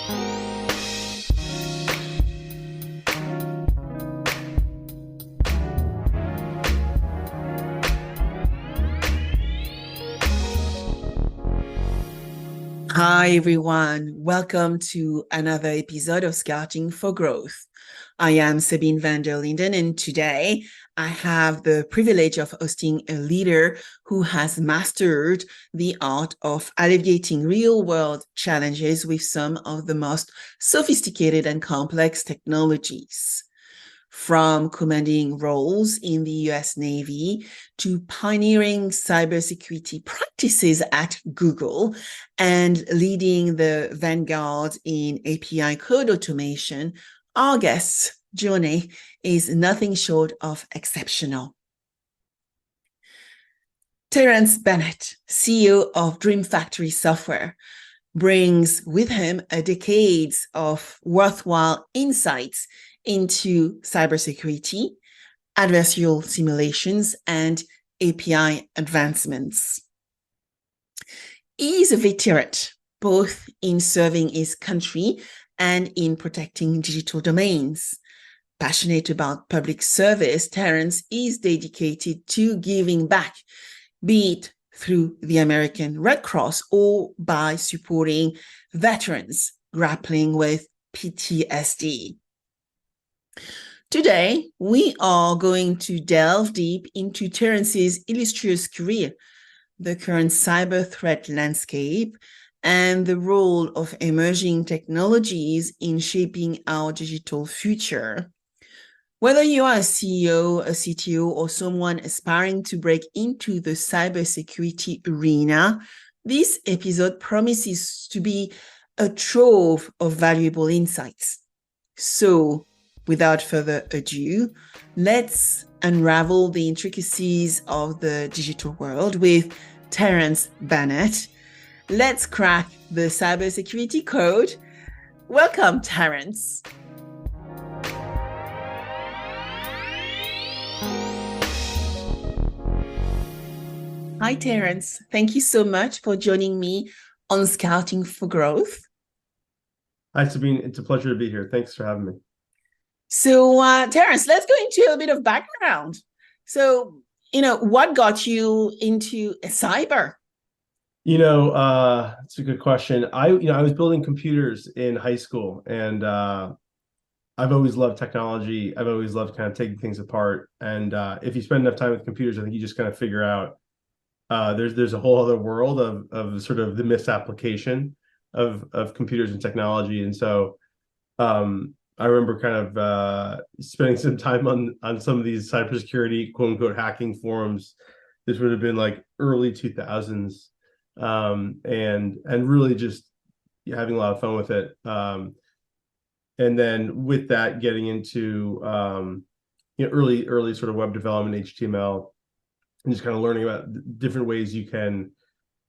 Hi, everyone. Welcome to another episode of Scouting for Growth. I am Sabine VdL, and today I have the privilege of hosting a leader who has mastered the art of alleviating real-world challenges with some of the most sophisticated and complex technologies. From commanding roles in the US Navy to pioneering cybersecurity practices at Google and leading the vanguard in API code automation, our guest's journey is nothing short of exceptional. Terence Bennett, CEO of DreamFactory Software, brings with him a decades of worthwhile insights into cybersecurity, adversarial simulations, and API advancements. He is a veteran, both in serving his country and in protecting digital domains. Passionate about public service, Terence is dedicated to giving back, be it through the American Red Cross or by supporting veterans grappling with PTSD. Today, we are going to delve deep into Terence's illustrious career, the current cyber threat landscape, and the role of emerging technologies in shaping our digital future. Whether you are a CEO, a CTO, or someone aspiring to break into the cybersecurity arena, this episode promises to be a trove of valuable insights. So, without further ado, let's unravel the intricacies of the digital world with Terence Bennett. Let's crack the cybersecurity code. Welcome, Terence. Hi, Terence. Thank you so much for joining me on Scouting for Growth. Hi, Sabine. It's a pleasure to be here. Thanks for having me. So, Terence, let's go into a bit of background. So, what got you into cyber? It's a good question. I was building computers in high school, and I've always loved technology. I've always loved kind of taking things apart. And if you spend enough time with computers, I think you just kind of figure out there's a whole other world of sort of the misapplication of computers and technology. And so I remember kind of spending some time on some of these cybersecurity quote unquote hacking forums. This would have been like early 2000s, and really just having a lot of fun with it. And then with that, getting into early sort of web development, HTML, and just kind of learning about different ways you can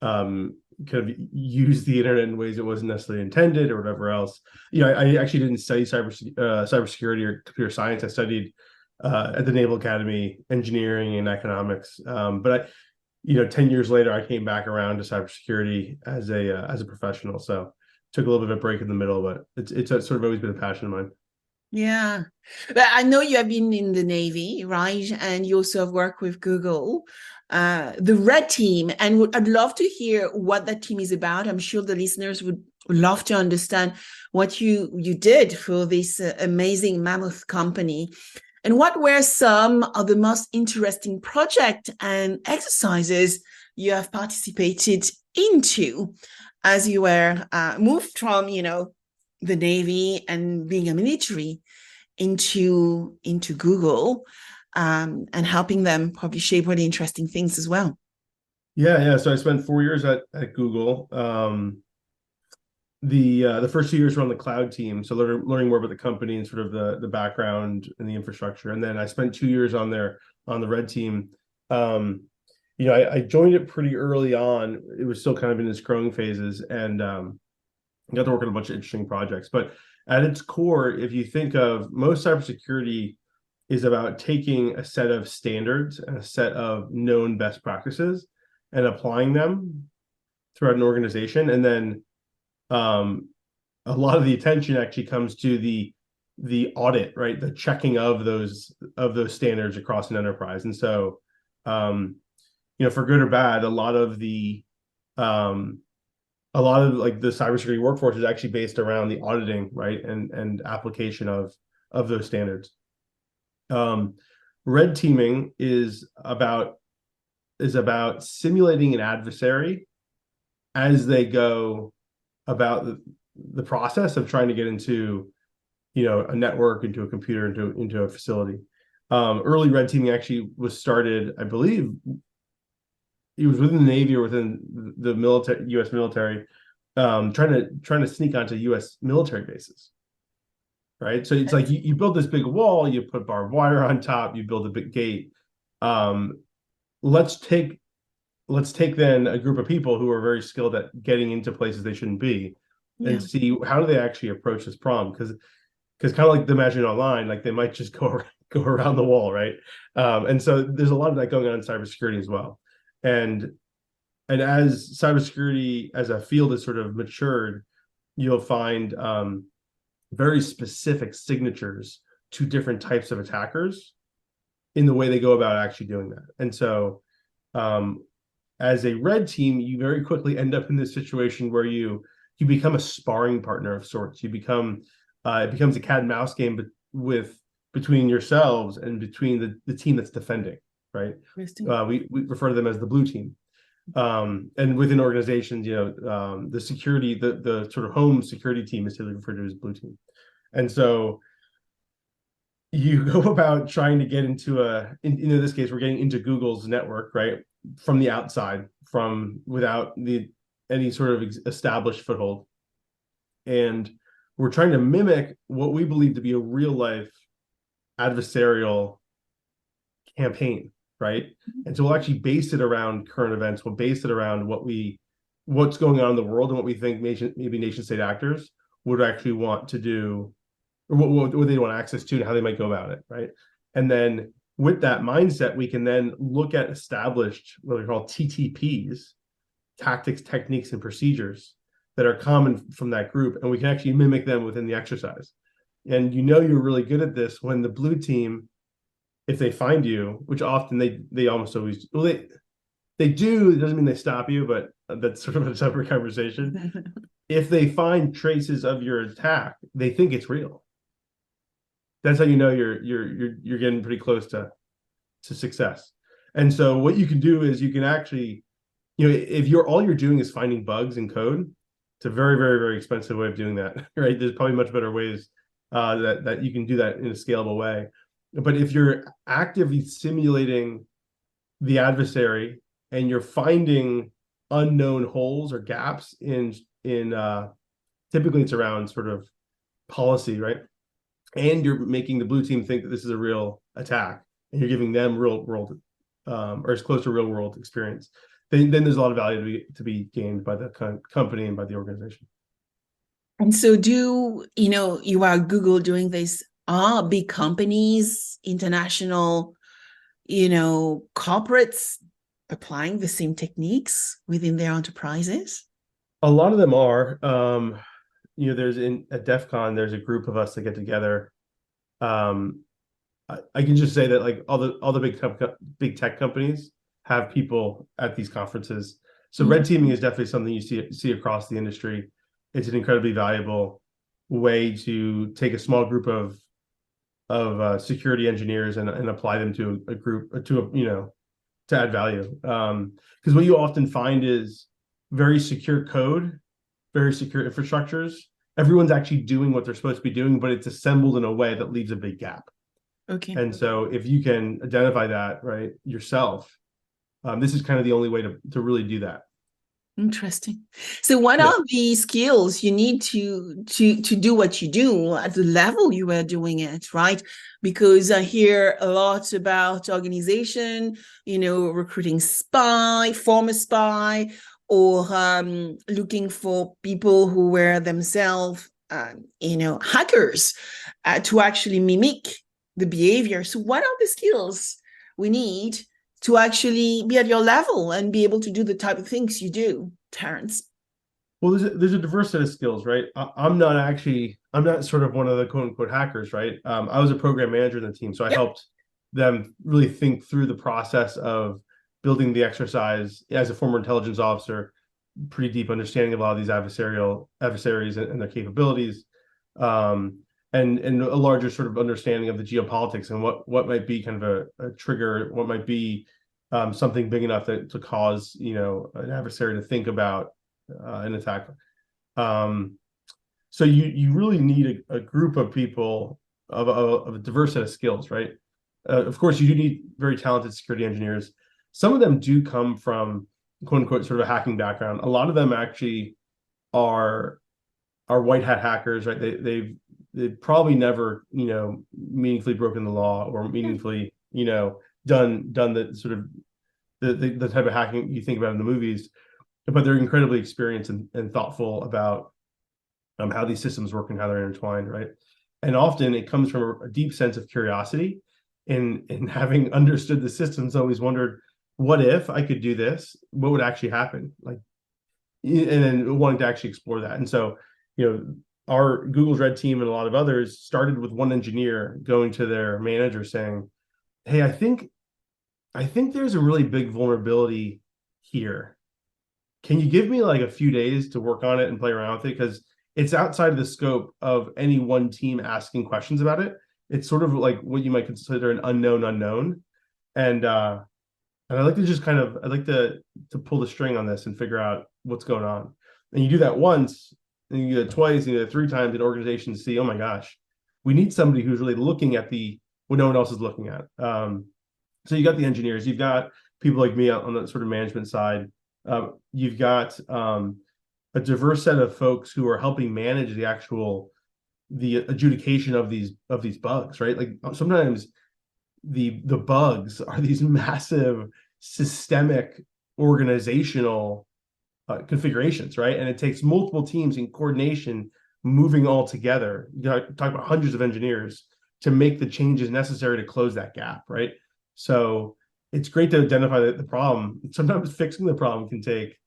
kind of use the internet in ways it wasn't necessarily intended or whatever else. I actually didn't study cybersecurity or computer science. I studied at the Naval Academy engineering and economics. But 10 years later, I came back around to cybersecurity as a professional. So took a little bit of a break in the middle, but it's sort of always been a passion of mine. Yeah, but I know you have been in the Navy, right? And you also have worked with Google, the Red Team, and I'd love to hear what that team is about. I'm sure the listeners would love to understand what you did for this amazing mammoth company. And what were some of the most interesting projects and exercises you have participated into as you were moved from, the Navy and being a military into Google, and helping them probably shape really interesting things as well? Yeah. So I spent 4 years at Google. The first 2 years were on the cloud team, so learning more about the company and sort of the background and the infrastructure. And then I spent 2 years on the Red Team. I joined it pretty early on. It was still kind of in its growing phases, and got to work on a bunch of interesting projects. But at its core, if you think of most cybersecurity is about taking a set of standards and a set of known best practices and applying them throughout an organization, and then a lot of the attention actually comes to the audit, right? The checking of those standards across an enterprise. And so, for good or bad, a lot of like the cybersecurity workforce is actually based around the auditing, right, and application of those standards. Red teaming is about simulating an adversary as they go about the process of trying to get into a network, into a computer, into a facility. Early red teaming actually was started, I believe, it was within the Navy or within the military, U.S. military, trying to sneak onto U.S. military bases. Right. So it's like you build this big wall, you put barbed wire on top, you build a big gate. Let's take then a group of people who are very skilled at getting into places they shouldn't be, and see how do they actually approach this problem. Because kind of like the Imagine Online, like they might just go around the wall, right? And so there's a lot of that going on in cybersecurity as well. And as cybersecurity as a field has sort of matured, you'll find very specific signatures to different types of attackers in the way they go about actually doing that. And so as a red team, you very quickly end up in this situation where you become a sparring partner of sorts. You become it becomes a cat and mouse game between yourselves and between the team that's defending, right? We refer to them as the blue team. And within organizations, the security, the sort of home security team is typically referred to as blue team. And so you go about trying to get into in this case, we're getting into Google's network, right? From the outside, without any sort of established foothold. And we're trying to mimic what we believe to be a real life adversarial campaign, right? And so we'll actually base it around current events. We'll base it around what's going on in the world and what we think maybe nation state actors would actually want to do, or what they want access to and how they might go about it, right? And then with that mindset, we can then look at established, what we call TTPs, tactics, techniques, and procedures that are common from that group, and we can actually mimic them within the exercise. And you're really good at this when the blue team, if they find you, which often they almost always, well, they do, it doesn't mean they stop you, but that's sort of a separate conversation. If they find traces of your attack, they think it's real. That's how you know you're getting pretty close to success. And so what you can do is you can actually, if all you're doing is finding bugs in code, it's a very, very, very expensive way of doing that, right? There's probably much better ways that you can do that in a scalable way. But if you're actively simulating the adversary and you're finding unknown holes or gaps in typically it's around sort of policy, right? And you're making the blue team think that this is a real attack, and you're giving them real world or as close to real world experience, then there's a lot of value to be gained by the company and by the organization. And so you are Google doing this, are big companies, international, corporates applying the same techniques within their enterprises? A lot of them are. There's at DEF CON, there's a group of us that get together. I can just say that like all the big tech companies have people at these conferences. So red teaming is definitely something you see across the industry. It's an incredibly valuable way to take a small group of security engineers and apply them to a group to add value. Because what you often find is very secure code, very secure infrastructures. Everyone's actually doing what they're supposed to be doing, but it's assembled in a way that leaves a big gap. Okay. And so if you can identify that, right, yourself, this is kind of the only way to really do that. Interesting. So what are the skills you need to do what you do at the level you were doing it, right? Because I hear a lot about organization, recruiting former spy, or looking for people who were themselves, hackers, to actually mimic the behavior. So what are the skills we need to actually be at your level and be able to do the type of things you do, Terence? Well, there's a diverse set of skills, right? I'm not sort of one of the quote unquote hackers, right? I was a program manager in the team, so I Yep. helped them really think through the process of building the exercise as a former intelligence officer, pretty deep understanding of a lot of these adversaries and their capabilities, and a larger sort of understanding of the geopolitics and what might be kind of a trigger, what might be something big enough to cause an adversary to think about an attack. Um, so you really need a group of people of a diverse set of skills, right? Of course, you do need very talented security engineers. Some of them do come from quote unquote sort of a hacking background. A lot of them actually are white hat hackers, right? They've probably never meaningfully broken the law or meaningfully done the sort of the type of hacking you think about in the movies, but they're incredibly experienced and thoughtful about how these systems work and how they're intertwined, right? And often it comes from a deep sense of curiosity in having understood the systems, always wondered, what if I could do this? What would actually happen? Like, and then wanting to actually explore that. And so, our Google's Red Team and a lot of others started with one engineer going to their manager saying, "Hey, I think there's a really big vulnerability here. Can you give me like a few days to work on it and play around with it? Because it's outside of the scope of any one team asking questions about it. It's sort of like what you might consider an unknown. And I like to just I like to pull the string on this and figure out what's going on. And you do that once, and you do it twice, and you do it three times, and organizations see, oh my gosh, we need somebody who's really looking at what no one else is looking at. So you got the engineers, you've got people like me on the sort of management side. You've got a diverse set of folks who are helping manage the adjudication of these bugs, right? Like sometimes the bugs are these massive systemic organizational configurations, right? And it takes multiple teams in coordination moving all together. Talk about hundreds of engineers to make the changes necessary to close that gap, right? So it's great to identify the problem. Sometimes fixing the problem can take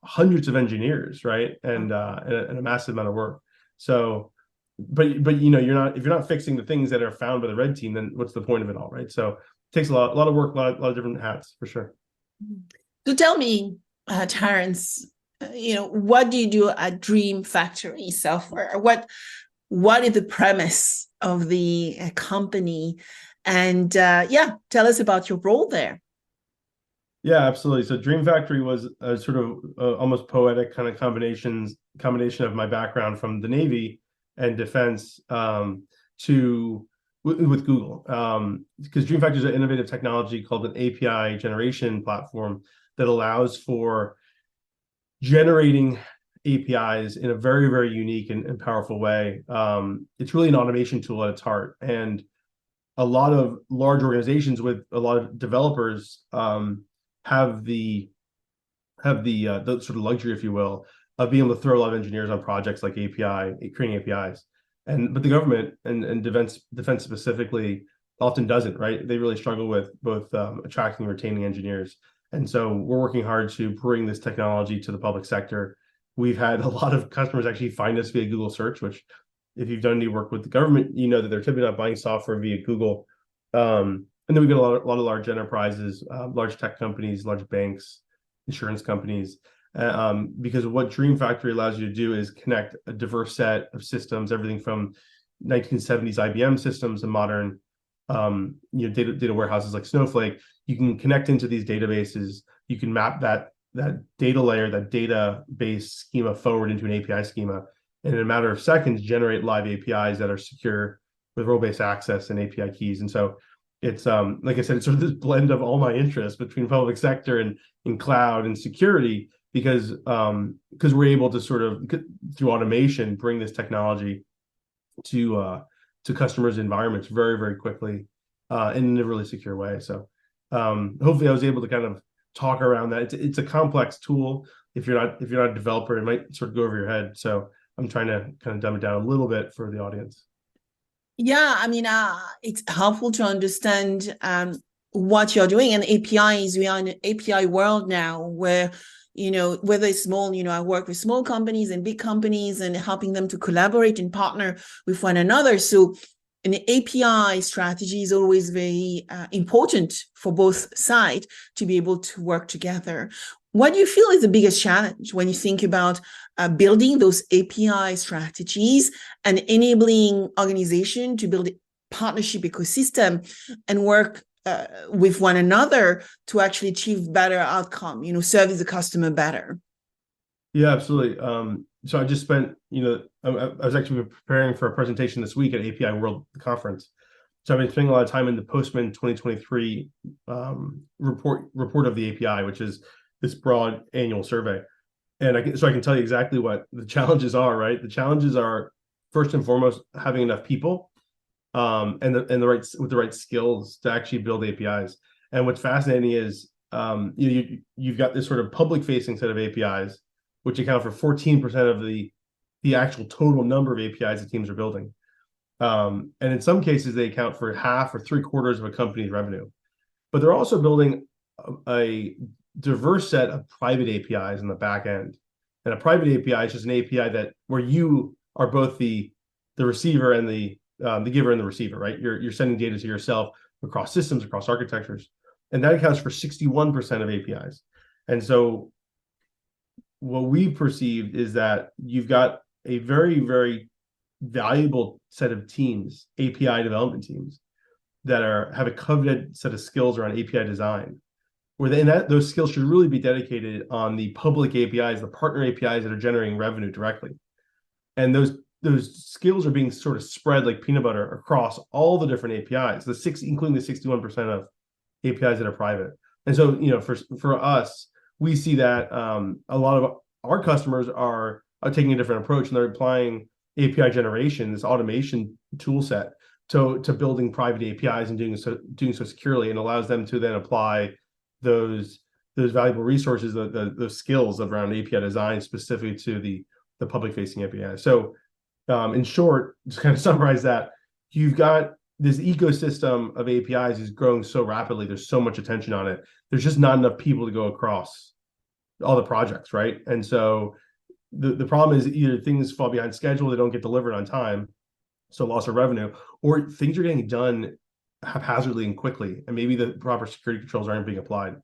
hundreds of engineers, right? And a massive amount of work. So but if you're not fixing the things that are found by the red team, then what's the point of it all, right? So it takes a lot of work, a lot of different hats for sure. So tell me, Terence, what do you do at DreamFactory Software? What is the premise of the company? And tell us about your role there. Yeah, absolutely. So DreamFactory was a sort of almost poetic kind of combination of my background from the Navy and defense with Google, because DreamFactory is an innovative technology called an API generation platform that allows for generating APIs in a very, very unique and powerful way. It's really an automation tool at its heart, and a lot of large organizations with a lot of developers have the sort of luxury, if you will, of being able to throw a lot of engineers on projects like creating APIs. But the government and defense specifically often doesn't, right? They really struggle with both attracting and retaining engineers. And so we're working hard to bring this technology to the public sector. We've had a lot of customers actually find us via Google search, which if you've done any work with the government, you know that they're typically not buying software via Google. And then we get a lot of large enterprises, large tech companies, large banks, insurance companies, because what DreamFactory allows you to do is connect a diverse set of systems, everything from 1970s IBM systems to modern data warehouses like Snowflake. You can connect into these databases. You can map that data layer, that database schema forward into an API schema, and in a matter of seconds, generate live APIs that are secure with role-based access and API keys. And so it's like I said, it's sort of this blend of all my interests between public sector and in cloud and security, because we're able to sort of through automation bring this technology to customers' environments very, very quickly in a really secure way. So hopefully I was able to kind of talk around that. It's a complex tool. If you're not a developer, it might sort of go over your head. So I'm trying to kind of dumb it down a little bit for the audience. Yeah, I mean, it's helpful to understand what you're doing. And APIs, we are in an API world now where, whether it's small, I work with small companies and big companies and helping them to collaborate and partner with one another. So an API strategy is always very important for both sides to be able to work together. What do you feel is the biggest challenge when you think about building those API strategies and enabling organization to build a partnership ecosystem and work with one another to actually achieve better outcome, service the customer better? Yeah, absolutely. So I just spent, I was actually preparing for a presentation this week at API World Conference. So I've been spending a lot of time in the Postman 2023 report of the API, which is this broad annual survey. And I can tell you exactly what the challenges are, right? The challenges are, first and foremost, having enough people and the right skills to actually build APIs. And what's fascinating is you've got this sort of public facing set of APIs, which account for 14% of the actual total number of APIs that teams are building. And in some cases, they account for half or three-quarters of a company's revenue. But they're also building a diverse set of private APIs in the back end. And a private API is just an API where you are both the receiver and the giver and the receiver, right? You're sending data to yourself across systems, across architectures, and that accounts for 61% of APIs. And so what we perceived is that you've got a very, very valuable set of teams, API development teams, that have a coveted set of skills around API design, where those skills should really be dedicated on the public APIs, the partner APIs that are generating revenue directly. And those skills are being sort of spread like peanut butter across all the different APIs, including the 61% of APIs that are private. And so, for us, we see that a lot of our customers are taking a different approach, and they're applying API generation, this automation tool set, to building private APIs and doing so securely, and allows them to then apply those valuable resources, those skills around API design specifically to the public facing API. So in short, just kind of summarize that, you've got this ecosystem of APIs is growing so rapidly. There's so much attention on it. There's just not enough people to go across all the projects, right? And so the problem is either things fall behind schedule, they don't get delivered on time, so loss of revenue, or things are getting done haphazardly and quickly, and maybe the proper security controls aren't being applied.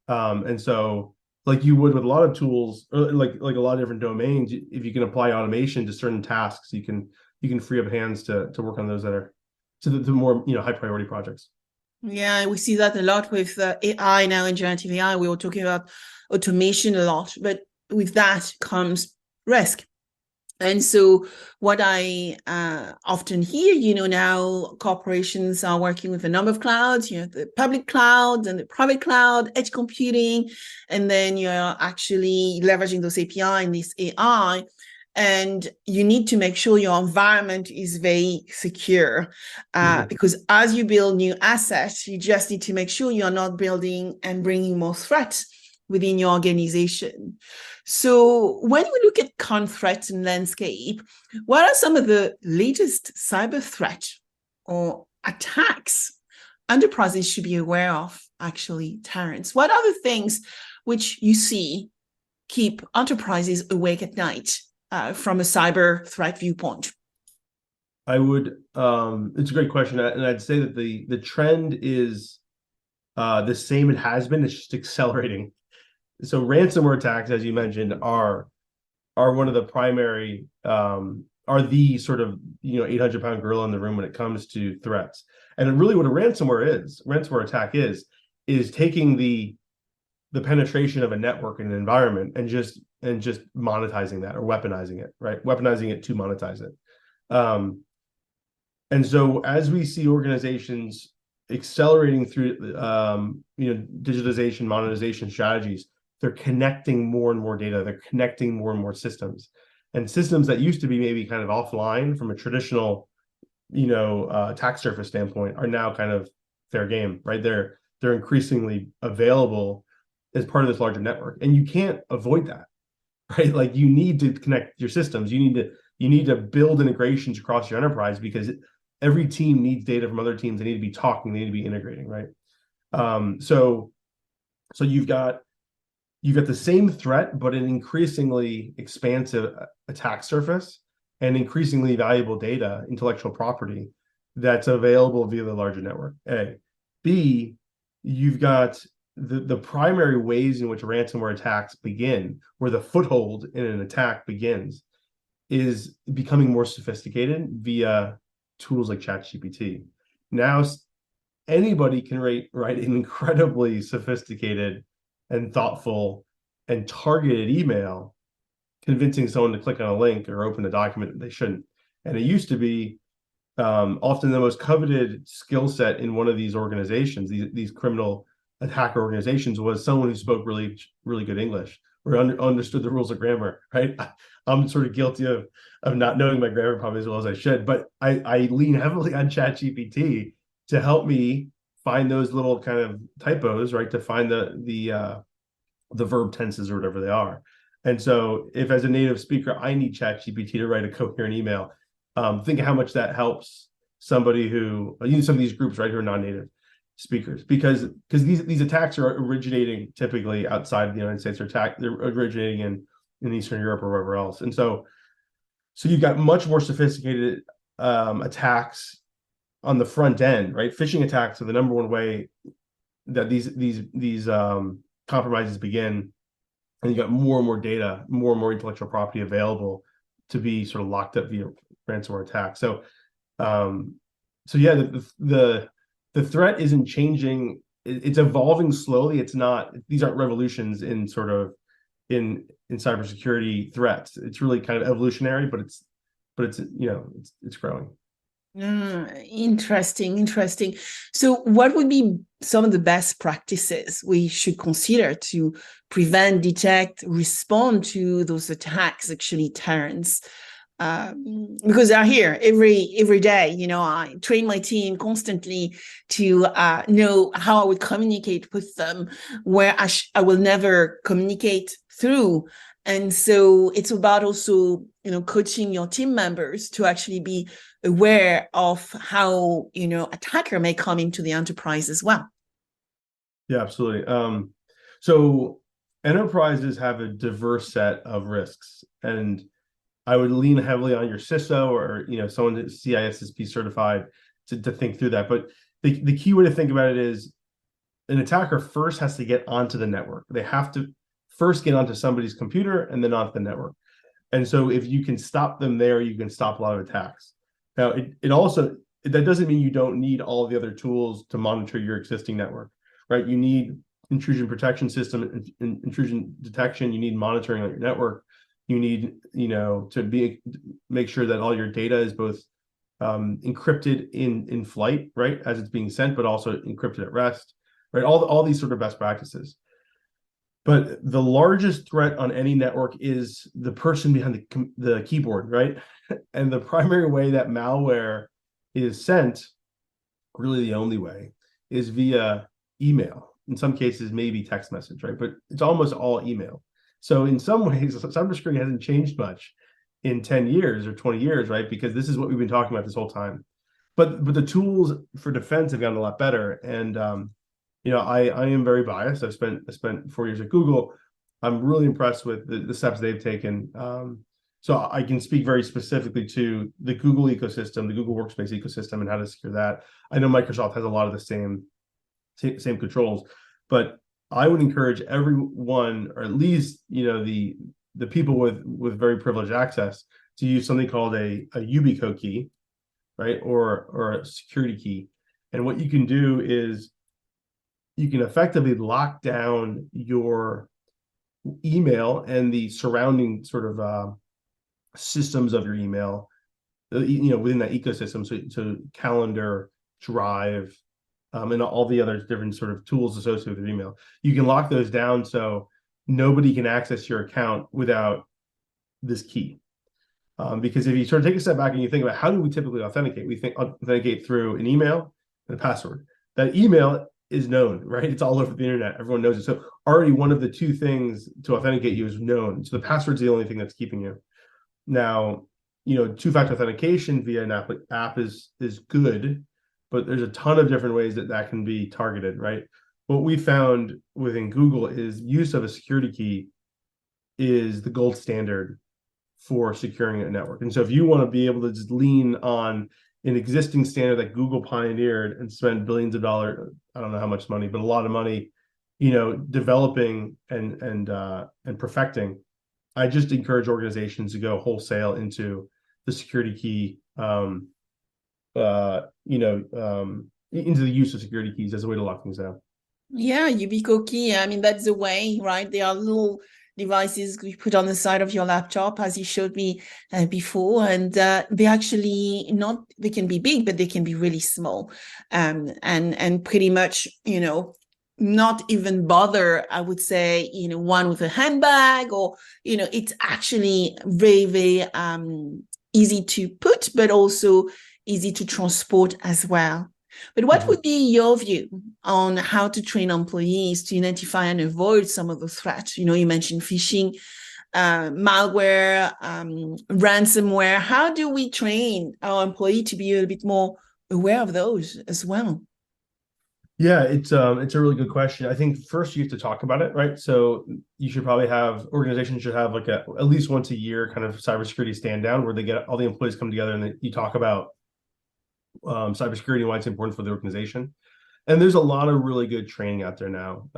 And so, like you would with a lot of tools, or like a lot of different domains, if you can apply automation to certain tasks, you can free up hands to work on those that are to the more high priority projects. Yeah, we see that a lot with AI now and generative AI. We were talking about automation a lot, but with that comes risk. And so what I often hear, now corporations are working with a number of clouds, the public cloud and the private cloud, edge computing, and then you're actually leveraging those API and this AI. And you need to make sure your environment is very secure because as you build new assets, you just need to make sure you're not building and bringing more threats within your organization. So when we look at current threats and landscape, what are some of the latest cyber threats or attacks enterprises should be aware of, actually, Terence? What are the things which you see keep enterprises awake at night from a cyber threat viewpoint? I would, it's a great question. And I'd say that the trend is the same it has been, it's just accelerating. So ransomware attacks, as you mentioned, are one of the primary, are the sort of 800-pound gorilla in the room when it comes to threats. And really, what a ransomware attack is taking the penetration of a network and an environment and just monetizing that, or weaponizing it, right? Weaponizing it to monetize it. And so as we see organizations accelerating through digitization, monetization strategies, they're connecting more and more data. They're connecting more and more systems, and systems that used to be maybe kind of offline from a traditional, attack surface standpoint are now kind of fair game, right? They're increasingly available as part of this larger network, and you can't avoid that, right? Like, you need to connect your systems. You need to build integrations across your enterprise, because every team needs data from other teams. They need to be talking. They need to be integrating, right? So you've got you've got the same threat, but an increasingly expansive attack surface and increasingly valuable data, intellectual property, that's available via the larger network. A. B, you've got the primary ways in which ransomware attacks begin, where the foothold in an attack begins, is becoming more sophisticated via tools like ChatGPT. Now anybody can write an incredibly sophisticated and thoughtful and targeted email, convincing someone to click on a link or open a document that they shouldn't. And it used to be often the most coveted skill set in one of these organizations, these criminal attacker organizations, was someone who spoke really, really good English or understood the rules of grammar, right? I'm sort of guilty of not knowing my grammar probably as well as I should, but I lean heavily on ChatGPT to help me find those little kind of typos, right? To find the verb tenses or whatever they are. And so if as a native speaker, I need ChatGPT to write a coherent email, think of how much that helps somebody who, some of these groups, right, who are non-native speakers, because these attacks are originating typically outside of the United States, they're originating in Eastern Europe or wherever else. And so you've got much more sophisticated attacks on the front end, right? Phishing attacks are the number one way that these compromises begin, and you got more and more data, more and more intellectual property available to be sort of locked up via ransomware attacks. So yeah, the threat isn't changing; it's evolving slowly. It's not; these aren't revolutions in sort of in cybersecurity threats. It's really kind of evolutionary, but it's it's growing. Interesting. So what would be some of the best practices we should consider to prevent, detect, respond to those attacks, actually, Terence? Because they're here every day. I train my team constantly to know how I would communicate with them, where I will never communicate through. And so it's about also, coaching your team members to actually be aware of how, attacker may come into the enterprise as well. Yeah, absolutely. So enterprises have a diverse set of risks, and I would lean heavily on your CISO or someone that's CISSP certified to think through that. But the key way to think about it is an attacker first has to get onto the network. They have to first get onto somebody's computer and then onto the network. And so if you can stop them there, you can stop a lot of attacks. Now, that doesn't mean you don't need all of the other tools to monitor your existing network, right? You need intrusion protection system, intrusion detection. You need monitoring on your network. You need, to make sure that all your data is both encrypted in flight, right, as it's being sent, but also encrypted at rest, right? All these sort of best practices. But the largest threat on any network is the person behind the keyboard, right? And the primary way that malware is sent, really the only way, is via email. In some cases, maybe text message, right? But it's almost all email. So in some ways, cybersecurity hasn't changed much in 10 years or 20 years, right? Because this is what we've been talking about this whole time. But the tools for defense have gotten a lot better. And I am very biased. I spent 4 years at Google. I'm really impressed with the steps they've taken. So I can speak very specifically to the Google ecosystem, the Google Workspace ecosystem, and how to secure that. I know Microsoft has a lot of the same controls, but I would encourage everyone, or at least the people with very privileged access, to use something called a Ubico key, right, or a security key. And what you can do is you can effectively lock down your email and the surrounding sort of systems of your email, within that ecosystem. So calendar, Drive, and all the other different sort of tools associated with your email. You can lock those down so nobody can access your account without this key. Because if you sort of take a step back and you think about how do we typically authenticate, we authenticate through an email and a password. That email is known, right? It's all over the internet. Everyone knows it. So already one of the two things to authenticate you is known. So the password's the only thing that's keeping you. Now, two-factor authentication via an app is good, but there's a ton of different ways that can be targeted, right? what we found within Google is use of a security key is the gold standard for securing a network. And so if you want to be able to just lean on an existing standard that Google pioneered and spend billions of dollars, I don't know how much money, but a lot of money, developing and perfecting, I just encourage organizations to go wholesale into the security key, into the use of security keys as a way to lock things down. Yeah, Yubico key. I mean, that's the way, right? They are little devices we put on the side of your laptop, as you showed me before, and they actually not. They can be big, but they can be really small, and pretty much, not even bother. I would say, one with a handbag, or it's actually very, very easy to put, but also easy to transport as well. But what would be your view on how to train employees to identify and avoid some of the threats? You mentioned phishing, malware, ransomware. How do we train our employee to be a little bit more aware of those as well? Yeah, it's a really good question. I think first you have to talk about it, right? So you should probably organizations should have like at least once a year kind of cybersecurity stand down where they get all the employees come together and you talk about cybersecurity and why it's important for the organization. And there's a lot of really good training out there now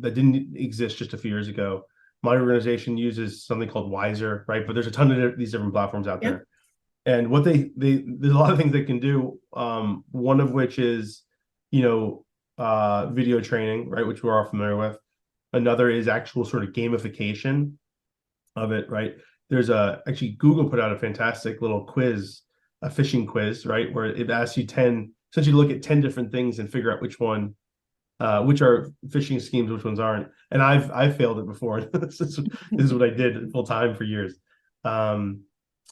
that didn't exist just a few years ago. My organization uses something called Wiser, right? But there's a ton of these different platforms out there. And what there's a lot of things they can do. One of which is, video training, right? Which we're all familiar with. Another is actual sort of gamification of it, right? Actually Google put out a fantastic little quiz, a phishing quiz, right? Where it asks you essentially look at 10 different things and figure out which are phishing schemes, which ones aren't. And I've failed it before. This is what I did full time for years. And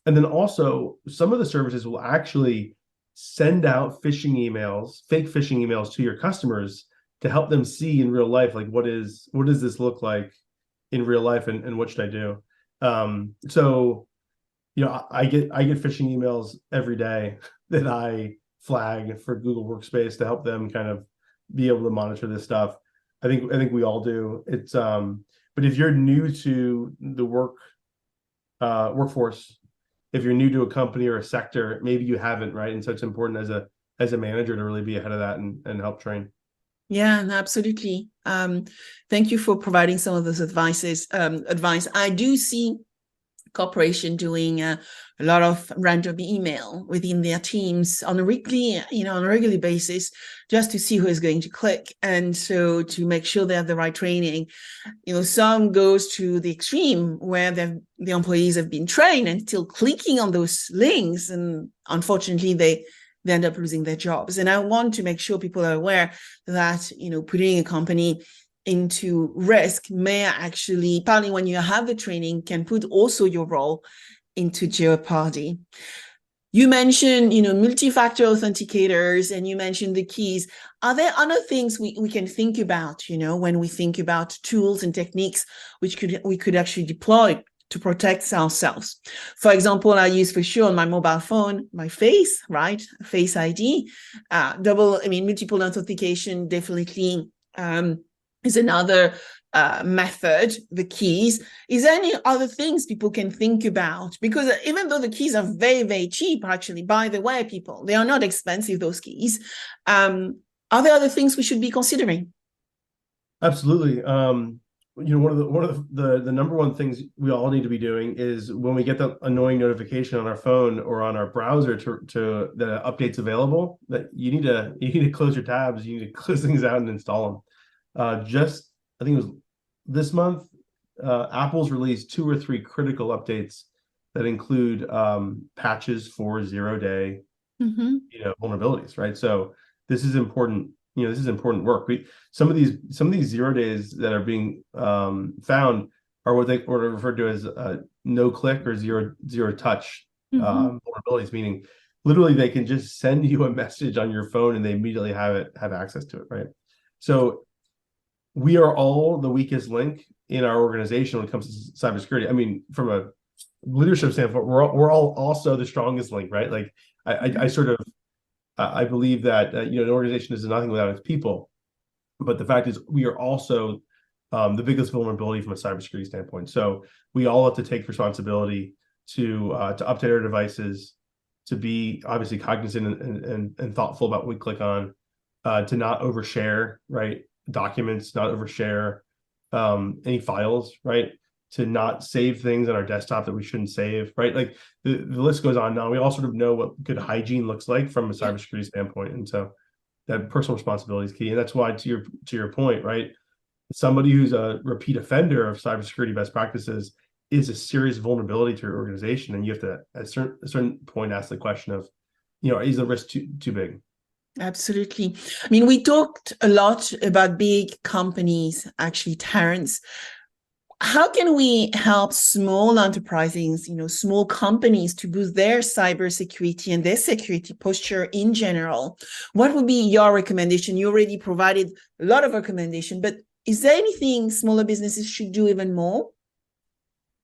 then also some of the services will actually send out fake phishing emails to your customers to help them see in real life, like what does this look like in real life and what should I do? So I get phishing emails every day that I flag for Google Workspace to help them kind of be able to monitor this stuff. I think we all do. It's but if you're new to the workforce, if you're new to a company or a sector, maybe you haven't, right? And so it's important as a manager to really be ahead of that and help train. Yeah, absolutely. Thank you for providing some of those advice. I do see corporation doing a lot of random email within their teams on a weekly, on a regular basis, just to see who is going to click. And so to make sure they have the right training, some goes to the extreme where the employees have been trained and still clicking on those links. And unfortunately, they end up losing their jobs. And I want to make sure people are aware that, putting a company into risk may actually, partly when you have the training, can put also your role into jeopardy. You mentioned, multi-factor authenticators, and you mentioned the keys. Are there other things we can think about, when we think about tools and techniques which we could actually deploy to protect ourselves? For example, I use for sure on my mobile phone, my face, right? Face ID, multiple authentication definitely is another method, the keys. Is there any other things people can think about? Because even though the keys are very, very cheap, actually, by the way, people, they are not expensive, those keys. Are there other things we should be considering? Absolutely. One of the number one things we all need to be doing is when we get the annoying notification on our phone or on our browser to the updates available, that you need to close your tabs, you need to close things out and install them. I think it was this month, Apple's released 2 or 3 critical updates that include patches for 0-day vulnerabilities, right? So this is important. This is important work. Some of these 0 days that are being found are what they are referred to as no click or zero touch vulnerabilities, meaning literally they can just send you a message on your phone and they immediately have access to it, right? So we are all the weakest link in our organization when it comes to cybersecurity. I mean, from a leadership standpoint, we're all also the strongest link, right? Like I believe that an organization is nothing without its people. But the fact is, we are also the biggest vulnerability from a cybersecurity standpoint. So we all have to take responsibility to update our devices, to be obviously cognizant and thoughtful about what we click on, to not overshare, right? Documents, not overshare any files, right? To not save things on our desktop that we shouldn't save, right? Like the list goes on. Now we all sort of know what good hygiene looks like from a cybersecurity standpoint, and so that personal responsibility is key. And that's why, to your point, right? Somebody who's a repeat offender of cybersecurity best practices is a serious vulnerability to your organization, and you have to at a certain point ask the question of, is the risk too big? Absolutely. I mean, we talked a lot about big companies, actually, Terence. How can we help small enterprises, small companies to boost their cybersecurity and their security posture in general? What would be your recommendation? You already provided a lot of recommendation, but is there anything smaller businesses should do even more?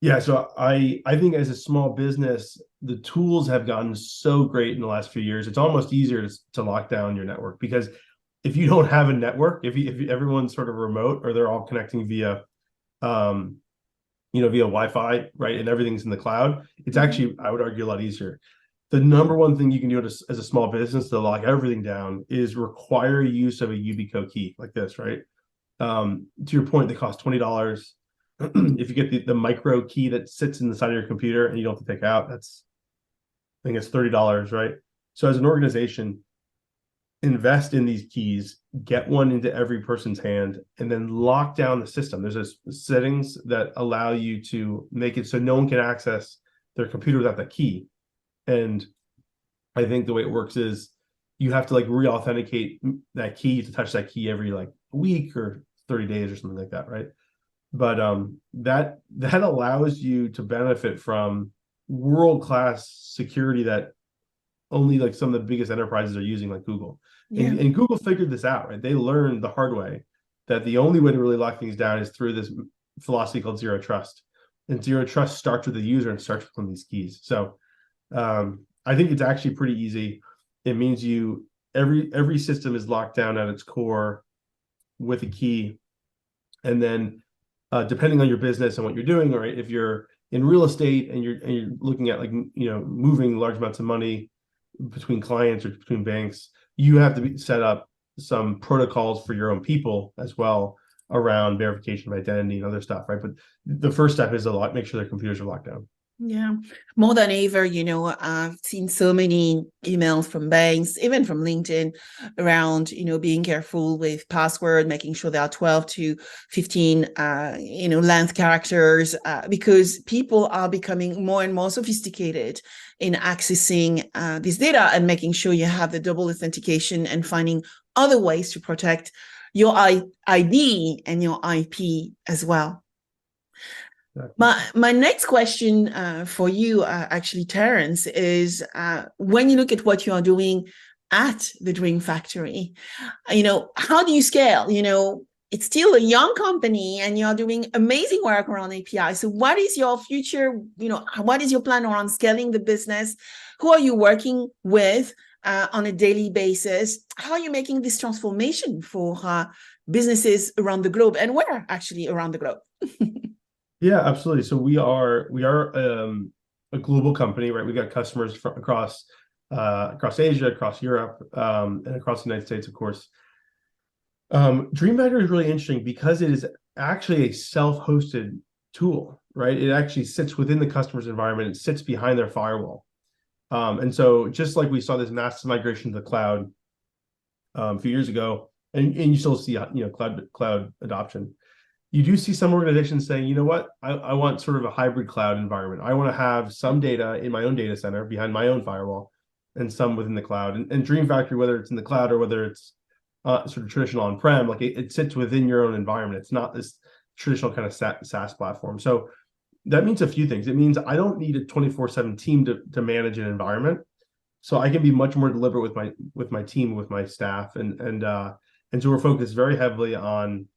Yeah, so I think as a small business, the tools have gotten so great in the last few years. It's almost easier to lock down your network, because if you don't have a network, if everyone's sort of remote or they're all connecting via via Wi-Fi, right, and everything's in the cloud, it's actually, I would argue, a lot easier. The number one thing you can do as a small business to lock everything down is require use of a UbiCo key like this, right? To your point, they cost $20. If you get the micro key that sits in the side of your computer and you don't have to take out, I think it's $30, right? So as an organization, invest in these keys, get one into every person's hand, and then lock down the system. There's settings that allow you to make it so no one can access their computer without that key. And I think the way it works is you have to like re-authenticate that key, to touch that key every like week or 30 days or something like that, right? But that allows you to benefit from world-class security that only like some of the biggest enterprises are using, like Google. Yeah. And Google figured this out, right? They learned the hard way that the only way to really lock things down is through this philosophy called zero trust. And zero trust starts with the user and starts with one of these keys. So I think it's actually pretty easy. It means every system is locked down at its core with a key. And then depending on your business and what you're doing, right? If you're in real estate and you're looking at like moving large amounts of money between clients or between banks, you have to set up some protocols for your own people as well around verification of identity and other stuff, right? But the first step is to make sure their computers are locked down. Yeah, more than ever, I've seen so many emails from banks, even from LinkedIn, around, being careful with password, making sure there are 12 to 15, length characters, because people are becoming more and more sophisticated in accessing this data and making sure you have the double authentication and finding other ways to protect your ID and your IP as well. My next question for you, actually, Terence, is when you look at what you are doing at the DreamFactory, how do you scale? It's still a young company and you're doing amazing work around API. So what is your future? What is your plan around scaling the business? Who are you working with on a daily basis? How are you making this transformation for businesses around the globe, and where actually around the globe? Yeah, absolutely. So we are a global company, right? We got customers across Asia, across Europe, and across the United States, of course. DreamFactory is really interesting because it is actually a self-hosted tool, right? It actually sits within the customer's environment. It sits behind their firewall. And so just like we saw this massive migration to the cloud a few years ago, and you still see cloud adoption, you do see some organizations saying, you know what, I want sort of a hybrid cloud environment. I want to have some data in my own data center behind my own firewall and some within the cloud. And DreamFactory, whether it's in the cloud or whether it's sort of traditional on-prem, like it sits within your own environment. It's not this traditional kind of SaaS platform. So that means a few things. It means I don't need a 24/7 team to manage an environment. So I can be much more deliberate with my team, with my staff. And so we're focused very heavily on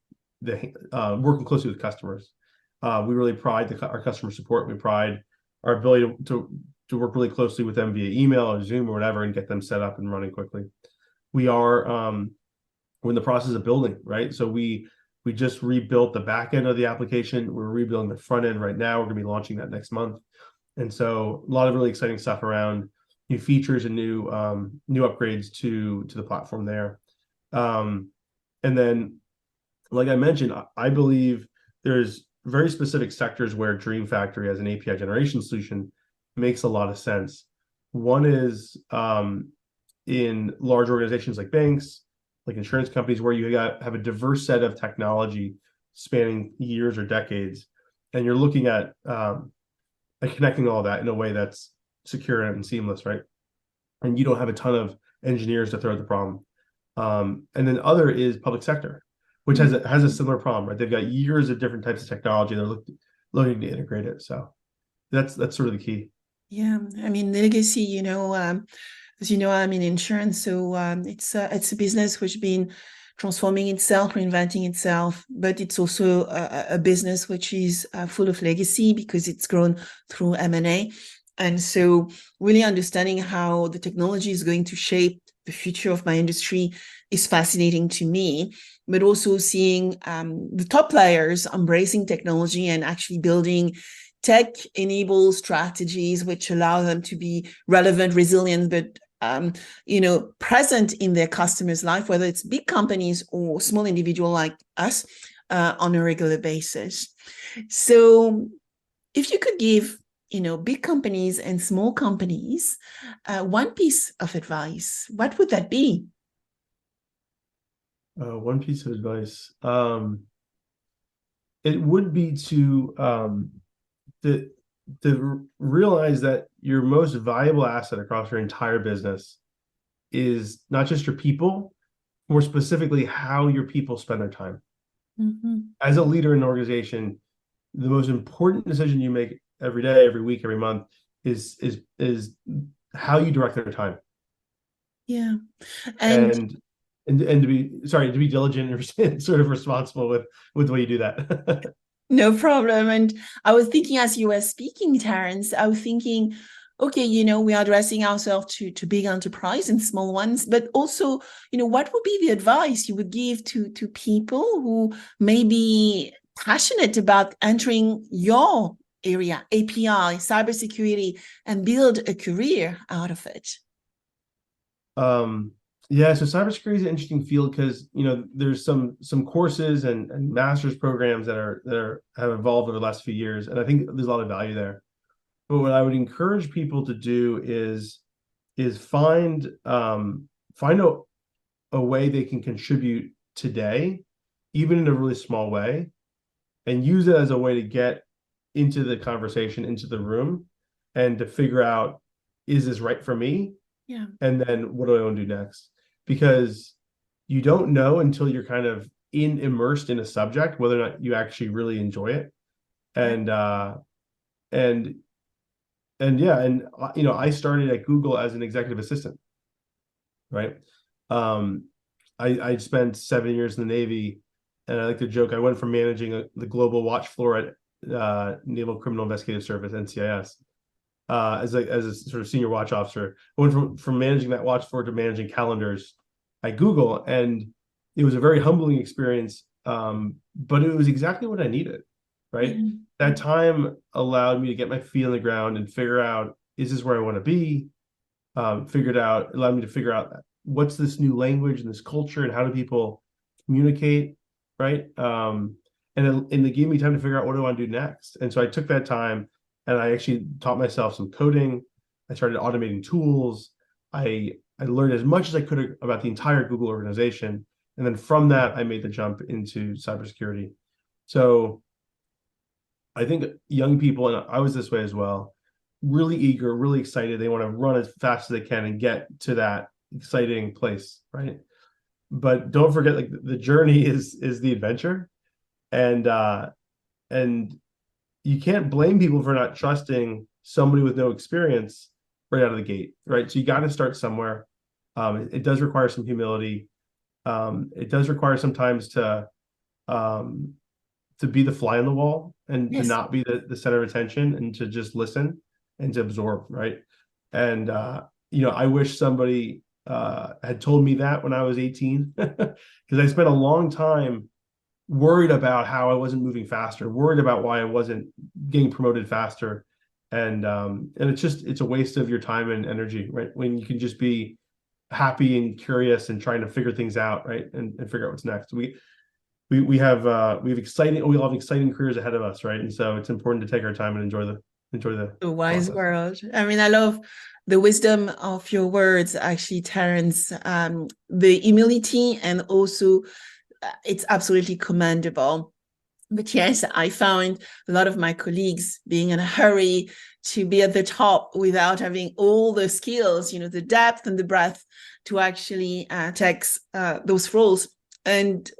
working closely with customers. We really pride our customer support. We pride our ability to work really closely with them via email or Zoom or whatever and get them set up and running quickly. We're we're in the process of building, right? So we just rebuilt the back end of the application. We're rebuilding the front end right now. We're going to be launching that next month. And so a lot of really exciting stuff around new features and new upgrades to the platform there. And then, like I mentioned, I believe there's very specific sectors where DreamFactory as an API generation solution makes a lot of sense. One is in large organizations like banks, like insurance companies, where you have a diverse set of technology spanning years or decades, and you're looking at connecting all that in a way that's secure and seamless, right? And you don't have a ton of engineers to throw at the problem. And then other is public sector, which has a similar problem, right? They've got years of different types of technology. They're looking to integrate it. So that's sort of the key. Yeah, I mean, legacy, as you know, I'm in insurance, so it's a business which has been transforming itself, reinventing itself, but it's also a business which is full of legacy because it's grown through M&A. And so really understanding how the technology is going to shape the future of my industry is fascinating to me, but also seeing the top players embracing technology and actually building tech-enabled strategies which allow them to be relevant, resilient, but present in their customers' life, whether it's big companies or small individual like us, on a regular basis. So if you could give, big companies and small companies one piece of advice, what would that be? One piece of advice. It would be to realize that your most valuable asset across your entire business is not just your people, more specifically how your people spend their time. Mm-hmm. As a leader in an organization, the most important decision you make every day, every week, every month is how you direct their time. Yeah. And to be diligent and sort of responsible with the way you do that. no problem. And I was thinking as you were speaking, Terence, I was thinking, okay, we are addressing ourselves to big enterprise and small ones, but also, what would be the advice you would give to people who may be passionate about entering your area, API, cybersecurity, and build a career out of it? Yeah, so cybersecurity is an interesting field because there's some courses and master's programs that have evolved over the last few years, and I think there's a lot of value there. But what I would encourage people to do is find a way they can contribute today, even in a really small way, and use it as a way to get into the conversation, into the room, and to figure out, is this right for me? Yeah. And then what do I want to do next? Because you don't know until you're kind of immersed in a subject whether or not you actually really enjoy it. And I started at Google as an executive assistant, right? I spent 7 years in the Navy, and I like to joke I went from managing the global watch floor at Naval Criminal Investigative Service (NCIS) as a sort of senior watch officer. I went from managing that watch floor to managing calendars at Google, and it was a very humbling experience. But it was exactly what I needed, right? Mm-hmm. That time allowed me to get my feet on the ground and figure out, is this where I want to be? Allowed me to figure out what's this new language and this culture and how do people communicate, right? And it gave me time to figure out what do I want to do next. And so I took that time and I actually taught myself some coding. I started automating tools. I learned as much as I could about the entire Google organization. And then from that, I made the jump into cybersecurity. So I think young people, and I was this way as well, really eager, really excited. They want to run as fast as they can and get to that exciting place, right? But don't forget, like, the journey is the adventure, and you can't blame people for not trusting somebody with no experience right out of the gate, right? So you got to start somewhere. It does require some humility. It does require sometimes to be the fly on the wall and to Yes. not be the center of attention and to just listen and to absorb, right? And I wish somebody had told me that when I was 18, because I spent a long time worried about how I wasn't moving faster, worried about why I wasn't getting promoted faster. And it's a waste of your time and energy, right? When you can just be happy and curious and trying to figure things out, right? And figure out what's next. We have exciting careers ahead of us, right? And so it's important to take our time and enjoy the wise process. world. I mean, I love the wisdom of your words, actually, Terence. The humility, and also it's absolutely commendable. But yes, I found a lot of my colleagues being in a hurry to be at the top without having all the skills, the depth and the breadth to actually take those roles. And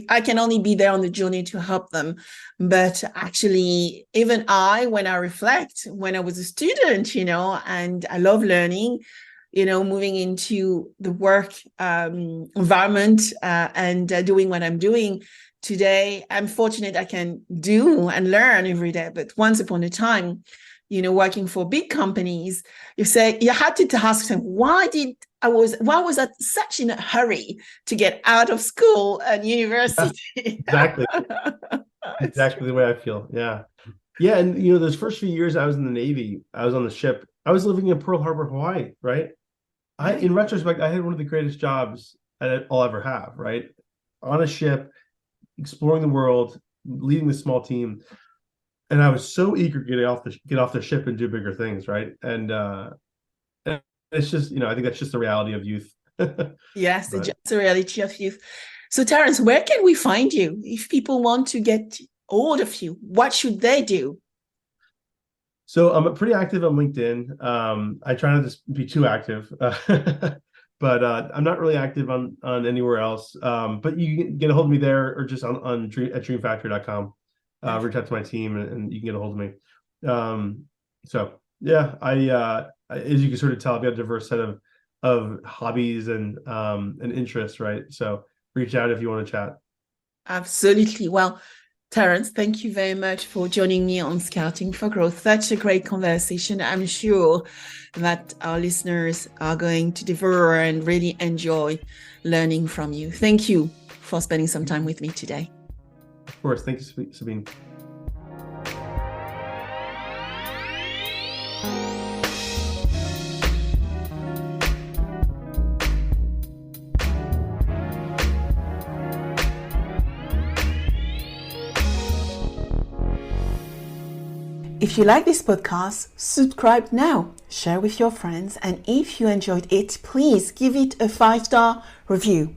I can only be there on the journey to help them. But actually, even when I reflect, when I was a student, and I love learning, moving into the work environment and doing what I'm doing today, I'm fortunate I can do and learn every day. But once upon a time, working for big companies, you had to ask them, why was I such in a hurry to get out of school and university? Exactly. Exactly the way I feel. Yeah. Yeah. And those first few years I was in the Navy, I was on the ship, I was living in Pearl Harbor, Hawaii, right? In retrospect, I had one of the greatest jobs I'll ever have, right? On a ship, exploring the world, leading this small team. And I was so eager to get off the ship and do bigger things, right? And it's just, I think that's just the reality of youth. Yes, But, just the reality of youth. So, Terence, where can we find you? If people want to get hold of you, what should they do? so I'm pretty active on LinkedIn. I try not to be too active, but I'm not really active on anywhere else. But you can get a hold of me there, or just at dreamfactory.com. Reach out to my team, and you can get a hold of me. So yeah, as you can sort of tell, I've got a diverse set of hobbies and interests, right? So reach out if you want to chat. Absolutely. Well, Terence, thank you very much for joining me on Scouting for Growth. Such a great conversation. I'm sure that our listeners are going to devour and really enjoy learning from you. Thank you for spending some time with me today. Of course. Thank you, Sabine. If you like this podcast, subscribe now, share with your friends, and if you enjoyed it, please give it a 5-star review.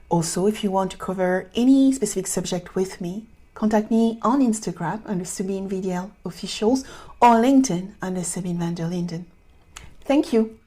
Also, if you want to cover any specific subject with me, contact me on Instagram under Sabine VdL Officials or LinkedIn under Sabine VdL. Thank you.